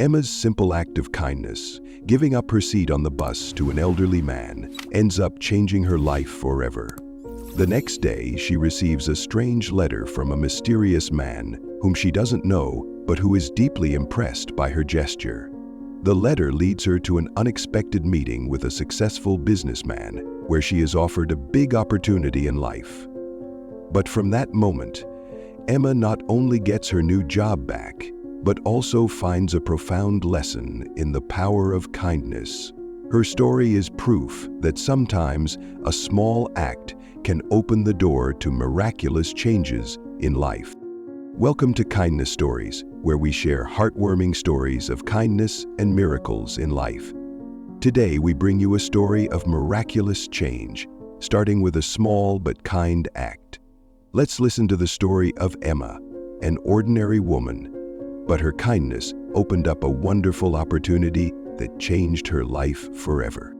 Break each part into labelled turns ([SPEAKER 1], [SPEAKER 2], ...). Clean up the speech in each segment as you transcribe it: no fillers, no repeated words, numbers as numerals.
[SPEAKER 1] Emma's simple act of kindness, giving up her seat on the bus to an elderly man, ends up changing her life forever. The next day, she receives a strange letter from a mysterious man whom she doesn't know, but who is deeply impressed by her gesture. The letter leads her to an unexpected meeting with a successful businessman, where she is offered a big opportunity in life. But from that moment, Emma not only gets her new job back, but also finds a profound lesson in the power of kindness. Her story is proof that sometimes a small act can open the door to miraculous changes in life. Welcome to Kindness Stories, where we share heartwarming stories of kindness and miracles in life. Today, we bring you a story of miraculous change, starting with a small but kind act. Let's listen to the story of Emma, an ordinary woman, but her kindness opened up a wonderful opportunity that changed her life forever.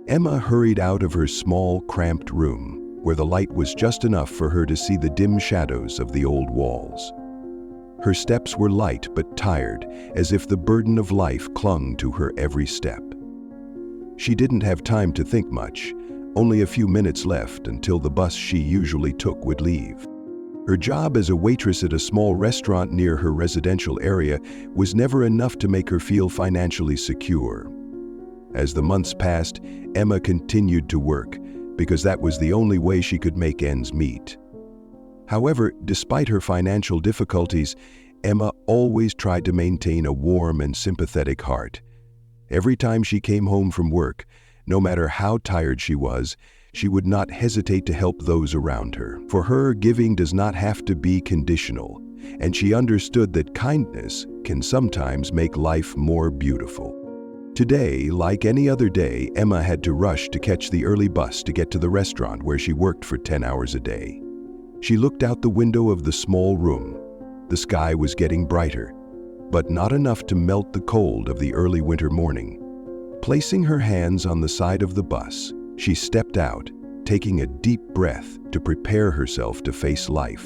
[SPEAKER 1] Emma hurried out of her small, cramped room, where the light was just enough for her to see the dim shadows of the old walls. Her steps were light but tired, as if the burden of life clung to her every step. She didn't have time to think much, only a few minutes left until the bus she usually took would leave. Her job as a waitress at a small restaurant near her residential area was never enough to make her feel financially secure. As the months passed, Emma continued to work, because that was the only way she could make ends meet. However, despite her financial difficulties, Emma always tried to maintain a warm and sympathetic heart. Every time she came home from work, no matter how tired she was, she would not hesitate to help those around her. For her, giving does not have to be conditional, and she understood that kindness can sometimes make life more beautiful. Today, like any other day, Emma had to rush to catch the early bus to get to the restaurant where she worked for 10 hours a day. She looked out the window of the small room. The sky was getting brighter, but not enough to melt the cold of the early winter morning. Placing her hands on the side of the bus, she stepped out, taking a deep breath to prepare herself to face life.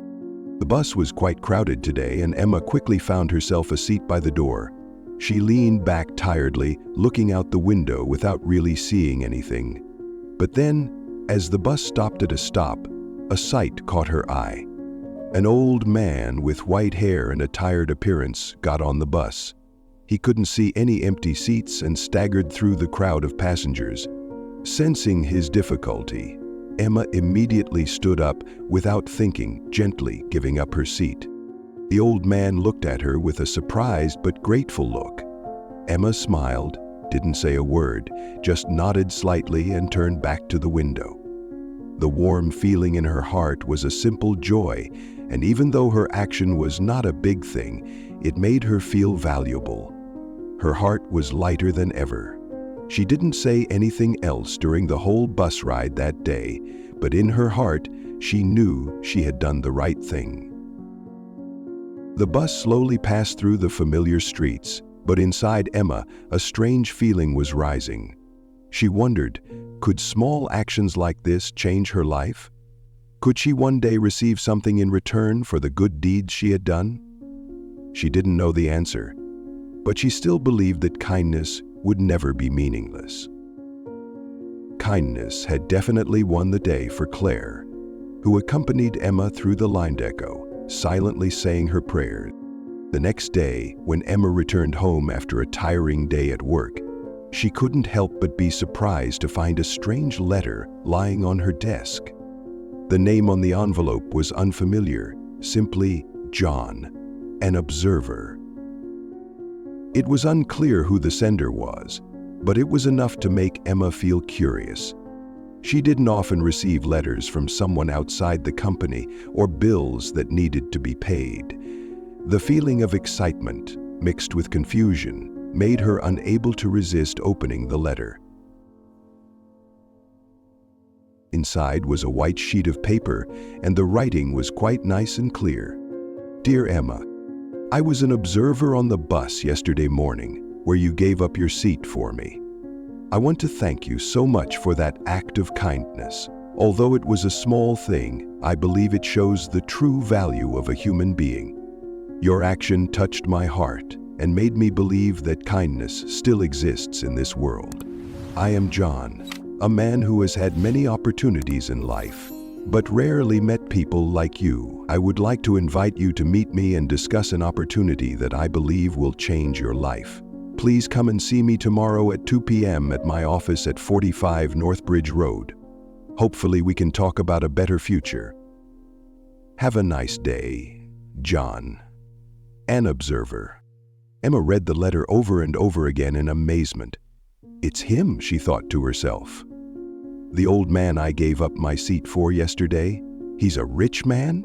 [SPEAKER 1] The bus was quite crowded today, and Emma quickly found herself a seat by the door. She leaned back tiredly, looking out the window without really seeing anything. But then, as the bus stopped at a stop, a sight caught her eye. An old man with white hair and a tired appearance got on the bus. He couldn't see any empty seats and staggered through the crowd of passengers. Sensing his difficulty, Emma immediately stood up without thinking, gently giving up her seat. The old man looked at her with a surprised but grateful look. Emma smiled, didn't say a word, just nodded slightly and turned back to the window. The warm feeling in her heart was a simple joy, and even though her action was not a big thing, it made her feel valuable. Her heart was lighter than ever. She didn't say anything else during the whole bus ride that day, but in her heart, she knew she had done the right thing. The bus slowly passed through the familiar streets, but inside Emma, a strange feeling was rising. She wondered, could small actions like this change her life? Could she one day receive something in return for the good deeds she had done? She didn't know the answer, but she still believed that kindness would never be meaningless. Kindness had definitely won the day for Claire, who accompanied Emma through the line deco, silently saying her prayers. The next day, when Emma returned home after a tiring day at work, she couldn't help but be surprised to find a strange letter lying on her desk. The name on the envelope was unfamiliar, simply John, an observer. It was unclear who the sender was, but it was enough to make Emma feel curious. She didn't often receive letters from someone outside the company or bills that needed to be paid. The feeling of excitement, mixed with confusion, made her unable to resist opening the letter. Inside was a white sheet of paper, and the writing was quite nice and clear. Dear Emma, I was an observer on the bus yesterday morning, where you gave up your seat for me. I want to thank you so much for that act of kindness. Although it was a small thing, I believe it shows the true value of a human being. Your action touched my heart, and made me believe that kindness still exists in this world. I am John, a man who has had many opportunities in life, but rarely met people like you. I would like to invite you to meet me and discuss an opportunity that I believe will change your life. Please come and see me tomorrow at 2 p.m. at my office at 45 Northbridge Road. Hopefully we can talk about a better future. Have a nice day, John. An observer. Emma read the letter over and over again in amazement. It's him, she thought to herself. The old man I gave up my seat for yesterday, he's a rich man?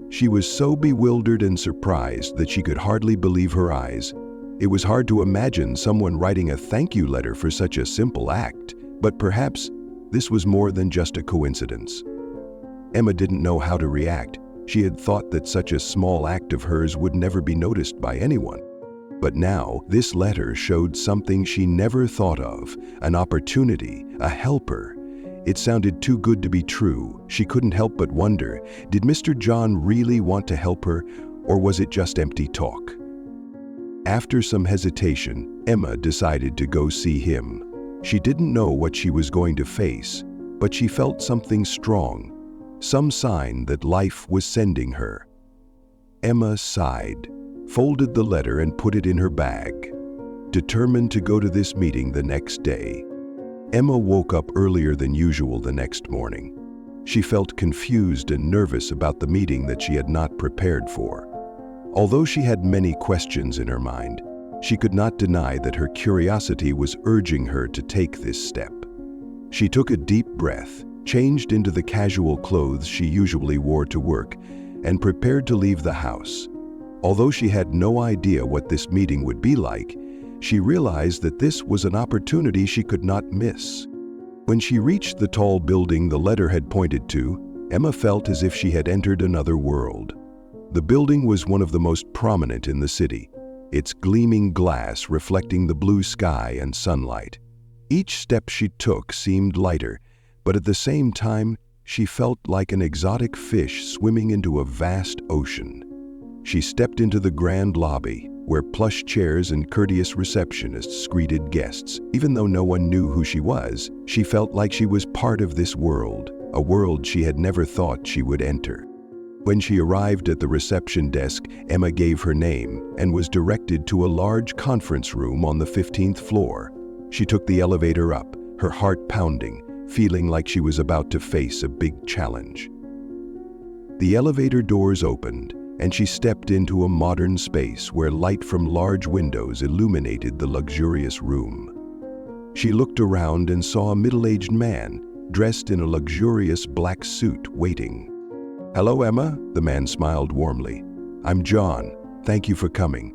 [SPEAKER 1] She was so bewildered and surprised that she could hardly believe her eyes. It was hard to imagine someone writing a thank you letter for such a simple act, but perhaps this was more than just a coincidence. Emma didn't know how to react. She had thought that such a small act of hers would never be noticed by anyone. But now, this letter showed something she never thought of, an opportunity, a helper. It sounded too good to be true. She couldn't help but wonder, did Mr. John really want to help her, or was it just empty talk? After some hesitation, Emma decided to go see him. She didn't know what she was going to face, but she felt something strong, some sign that life was sending her. Emma sighed, folded the letter and put it in her bag. Determined to go to this meeting the next day, Emma woke up earlier than usual the next morning. She felt confused and nervous about the meeting that she had not prepared for. Although she had many questions in her mind, she could not deny that her curiosity was urging her to take this step. She took a deep breath, changed into the casual clothes she usually wore to work, and prepared to leave the house. Although she had no idea what this meeting would be like, she realized that this was an opportunity she could not miss. When she reached the tall building the letter had pointed to, Emma felt as if she had entered another world. The building was one of the most prominent in the city, its gleaming glass reflecting the blue sky and sunlight. Each step she took seemed lighter, but at the same time, she felt like an exotic fish swimming into a vast ocean. She stepped into the grand lobby, where plush chairs and courteous receptionists greeted guests. Even though no one knew who she was, she felt like she was part of this world, a world she had never thought she would enter. When she arrived at the reception desk, Emma gave her name and was directed to a large conference room on the 15th floor. She took the elevator up, her heart pounding, feeling like she was about to face a big challenge. The elevator doors opened, and she stepped into a modern space where light from large windows illuminated the luxurious room. She looked around and saw a middle-aged man, dressed in a luxurious black suit, waiting. "Hello, Emma," the man smiled warmly. "I'm John. Thank you for coming."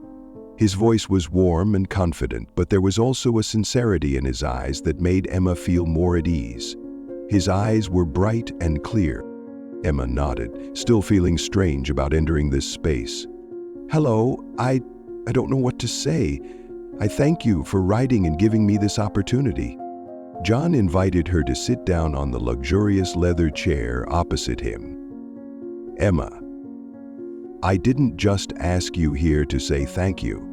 [SPEAKER 1] His voice was warm and confident, but there was also a sincerity in his eyes that made Emma feel more at ease. His eyes were bright and clear. Emma nodded, still feeling strange about entering this space. "Hello, I don't know what to say. I thank you for writing and giving me this opportunity." John invited her to sit down on the luxurious leather chair opposite him. "Emma, I didn't just ask you here to say thank you.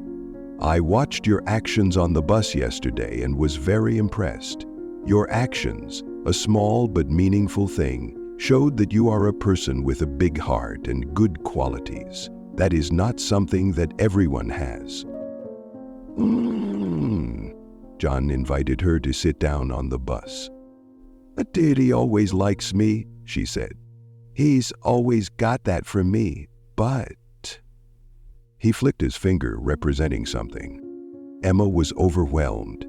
[SPEAKER 1] I watched your actions on the bus yesterday and was very impressed. Your actions, a small but meaningful thing, showed that you are a person with a big heart and good qualities. That is not something that everyone has." John invited her to sit down on the bus. "Daddy always likes me," she said. "He's always got that from me, but..." He flicked his finger, representing something. Emma was overwhelmed.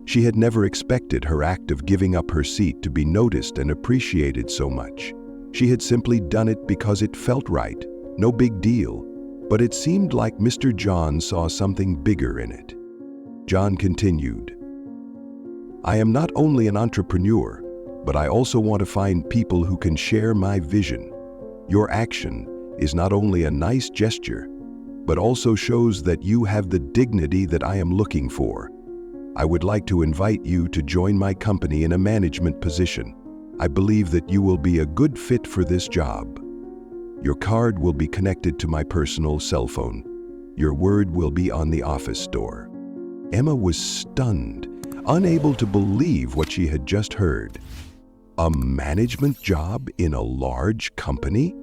[SPEAKER 1] She had never expected her act of giving up her seat to be noticed and appreciated so much. She had simply done it because it felt right, no big deal, but it seemed like Mr. John saw something bigger in it. John continued, "I am not only an entrepreneur, but I also want to find people who can share my vision. Your action is not only a nice gesture, but also shows that you have the dignity that I am looking for. I would like to invite you to join my company in a management position. I believe that you will be a good fit for this job. Your card will be connected to my personal cell phone. Your word will be on the office door." Emma was stunned, unable to believe what she had just heard. A management job in a large company?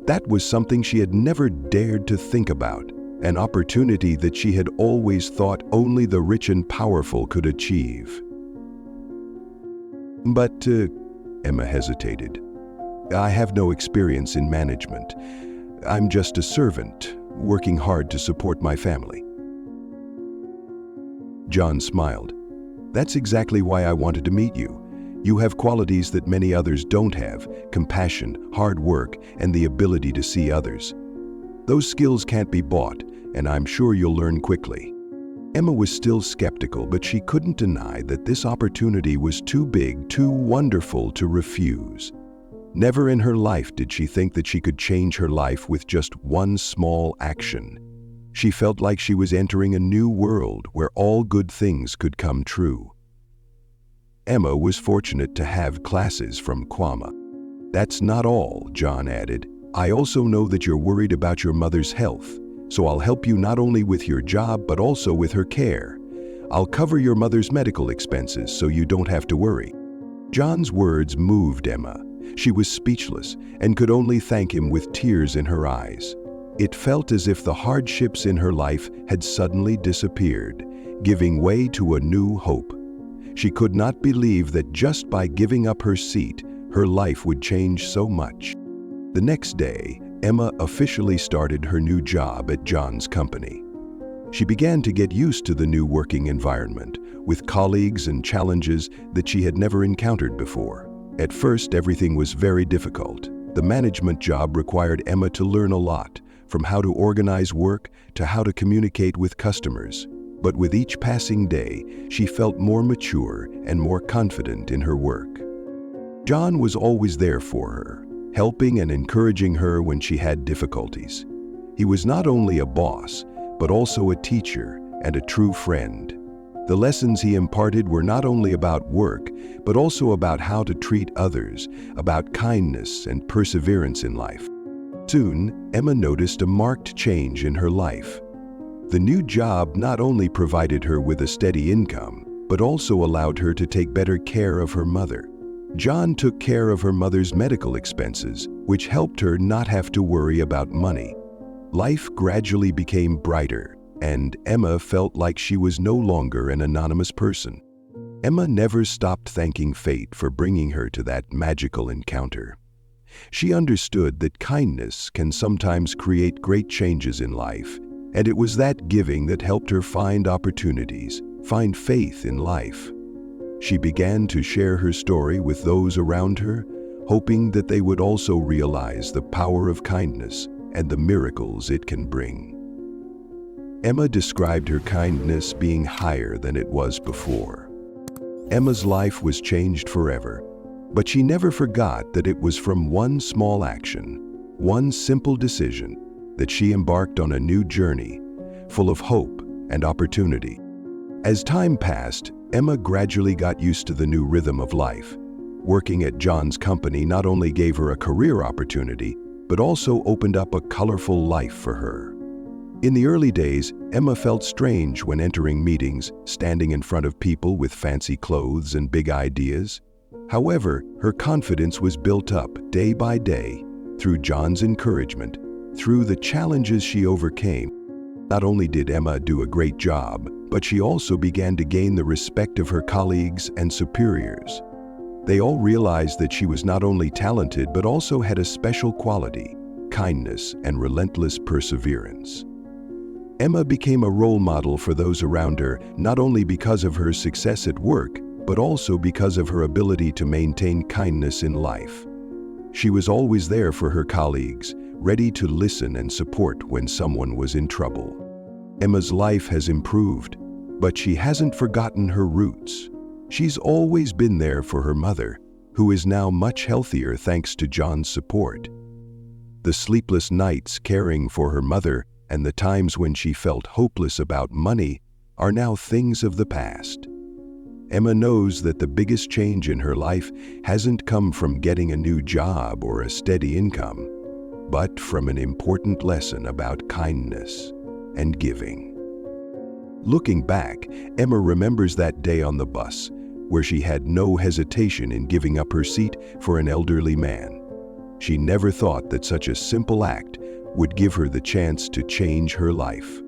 [SPEAKER 1] That was something she had never dared to think about, an opportunity that she had always thought only the rich and powerful could achieve. "But," Emma hesitated, "I have no experience in management. I'm just a servant, working hard to support my family." John smiled. "That's exactly why I wanted to meet you. You have qualities that many others don't have: compassion, hard work, and the ability to see others. Those skills can't be bought, and I'm sure you'll learn quickly." Emma was still skeptical, but she couldn't deny that this opportunity was too big, too wonderful to refuse. Never in her life did she think that she could change her life with just one small action. She felt like she was entering a new world where all good things could come true. Emma was fortunate to have classes from Kwama. "That's not all," John added. "I also know that you're worried about your mother's health, so I'll help you not only with your job but also with her care. I'll cover your mother's medical expenses so you don't have to worry." John's words moved Emma. She was speechless and could only thank him with tears in her eyes. It felt as if the hardships in her life had suddenly disappeared, giving way to a new hope. She could not believe that just by giving up her seat, her life would change so much. The next day, Emma officially started her new job at John's company. She began to get used to the new working environment, with colleagues and challenges that she had never encountered before. At first, everything was very difficult. The management job required Emma to learn a lot, from how to organize work to how to communicate with customers. But with each passing day, she felt more mature and more confident in her work. John was always there for her, helping and encouraging her when she had difficulties. He was not only a boss, but also a teacher and a true friend. The lessons he imparted were not only about work, but also about how to treat others, about kindness and perseverance in life. Soon, Emma noticed a marked change in her life. The new job not only provided her with a steady income, but also allowed her to take better care of her mother. John took care of her mother's medical expenses, which helped her not have to worry about money. Life gradually became brighter, and Emma felt like she was no longer an anonymous person. Emma never stopped thanking fate for bringing her to that magical encounter. She understood that kindness can sometimes create great changes in life, and it was that giving that helped her find opportunities, find faith in life. She began to share her story with those around her, hoping that they would also realize the power of kindness and the miracles it can bring. Emma described her kindness being higher than it was before. Emma's life was changed forever, but she never forgot that it was from one small action, one simple decision, that she embarked on a new journey, full of hope and opportunity. As time passed, Emma gradually got used to the new rhythm of life. Working at John's company not only gave her a career opportunity, but also opened up a colorful life for her. In the early days, Emma felt strange when entering meetings, standing in front of people with fancy clothes and big ideas. However, her confidence was built up day by day through John's encouragement, through the challenges she overcame. Not only did Emma do a great job, but she also began to gain the respect of her colleagues and superiors. They all realized that she was not only talented but also had a special quality: kindness and relentless perseverance. Emma became a role model for those around her, not only because of her success at work, but also because of her ability to maintain kindness in life. She was always there for her colleagues, ready to listen and support when someone was in trouble. Emma's life has improved, but she hasn't forgotten her roots. She's always been there for her mother, who is now much healthier thanks to John's support. The sleepless nights caring for her mother and the times when she felt hopeless about money are now things of the past. Emma knows that the biggest change in her life hasn't come from getting a new job or a steady income, but from an important lesson about kindness. and giving. Looking back, Emma remembers that day on the bus, where she had no hesitation in giving up her seat for an elderly man. She never thought that such a simple act would give her the chance to change her life.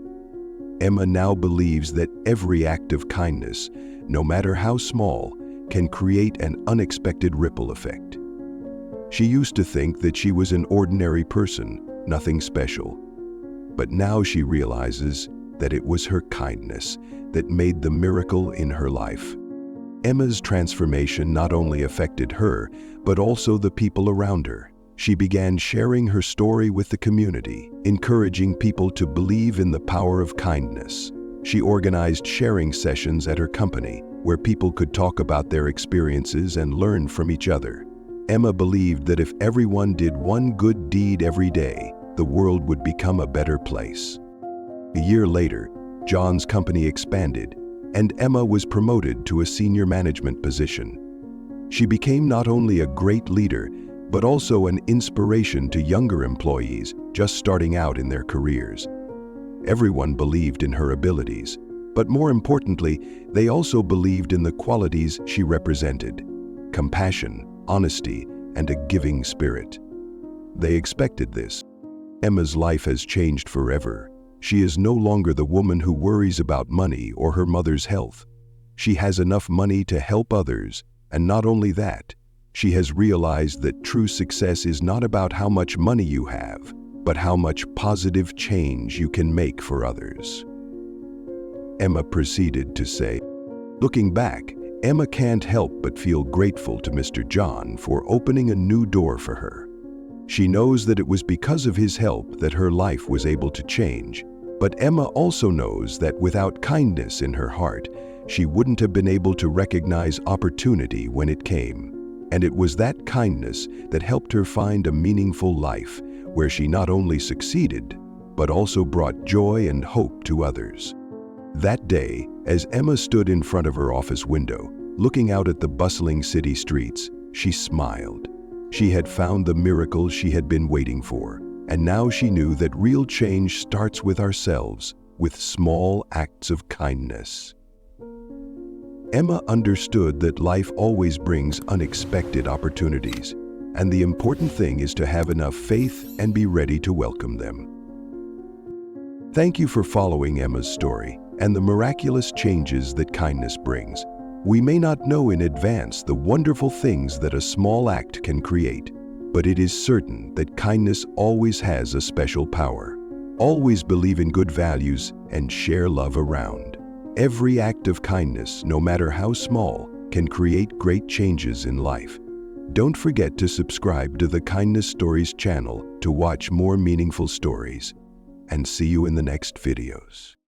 [SPEAKER 1] Emma now believes that every act of kindness, no matter how small, can create an unexpected ripple effect. She used to think that she was an ordinary person, nothing special. But now she realizes that it was her kindness that made the miracle in her life. Emma's transformation not only affected her, but also the people around her. She began sharing her story with the community, encouraging people to believe in the power of kindness. She organized sharing sessions at her company, where people could talk about their experiences and learn from each other. Emma believed that if everyone did one good deed every day, the world would become a better place. A year later, John's company expanded, and Emma was promoted to a senior management position. She became not only a great leader, but also an inspiration to younger employees just starting out in their careers. Everyone believed in her abilities, but more importantly, they also believed in the qualities she represented: compassion, honesty, and a giving spirit. They expected this. Emma's life has changed forever. She is no longer the woman who worries about money or her mother's health. She has enough money to help others, and not only that, she has realized that true success is not about how much money you have, but how much positive change you can make for others. Emma proceeded to say, looking back, Emma can't help but feel grateful to Mr. John for opening a new door for her. She knows that it was because of his help that her life was able to change, but Emma also knows that without kindness in her heart, she wouldn't have been able to recognize opportunity when it came. And it was that kindness that helped her find a meaningful life, where she not only succeeded, but also brought joy and hope to others. That day, as Emma stood in front of her office window, looking out at the bustling city streets, she smiled. She had found the miracle she had been waiting for, and now she knew that real change starts with ourselves, with small acts of kindness. Emma understood that life always brings unexpected opportunities, and the important thing is to have enough faith and be ready to welcome them. Thank you for following Emma's story and the miraculous changes that kindness brings. We may not know in advance the wonderful things that a small act can create, but it is certain that kindness always has a special power. Always believe in good values and share love around. Every act of kindness, no matter how small, can create great changes in life. Don't forget to subscribe to the Kindness Stories channel to watch more meaningful stories. And see you in the next videos.